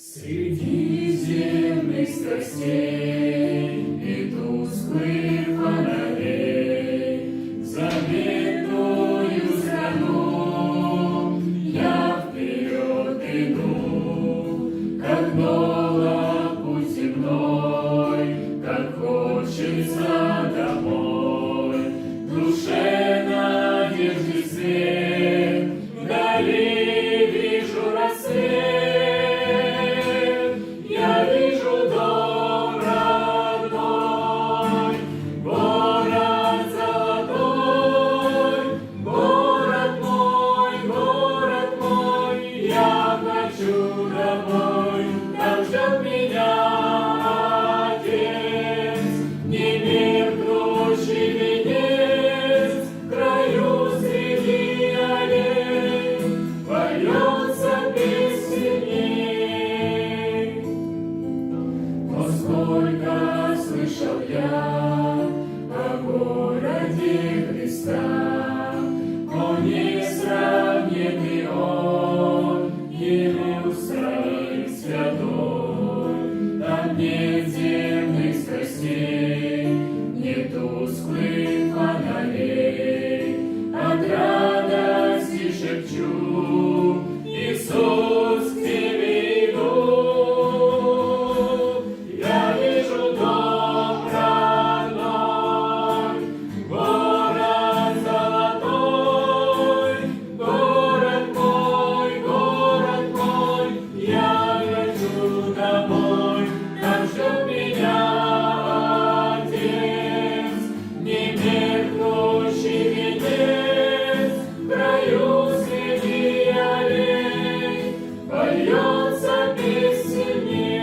Среди земных страстей и тусклых фонарей заветную страну я вперед иду, как долг путь земной, как хочется домой, душе надежды свет, вдали вижу рассвет. Домой, там ждет меня Отец, немеркнущий венец, в краю среди аллей поется песней. Но сколько слышал я о городе Христа, но не сравненный он Иерусалим святой, там нет земных страстей, нет тусклых фонарей, от радости шепчу: Иисус, к тебе иду. Я вижу дом родной, город золотой, город мой, я хочу домой, там ждет меня Отец, немеркнущий венец, в краю среди аллей поется песней.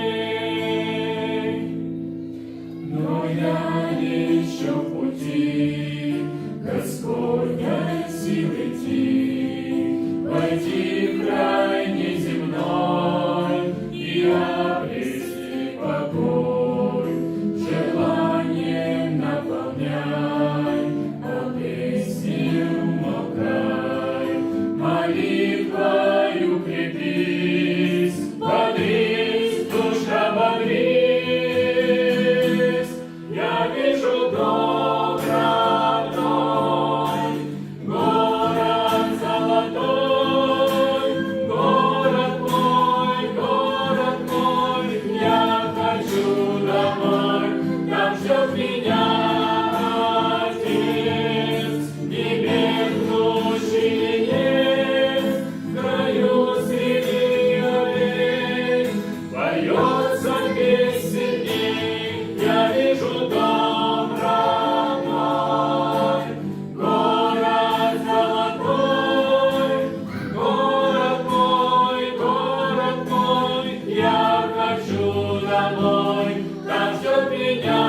Но я еще в пути, Господня сил идти, войти в край неземной и обрести покой, желанием наполняй, о песне умолкай, молитвою крепись, бодрись, душа бодрись. Я вижу дом родной, город золотой, город мой, я хочу домой, там ждет меня Отец, немеркнущий венец, в краю среди аллей поется песней. Я вижу дом родной, город золотой, город мой, я хочу домой, там ждет меня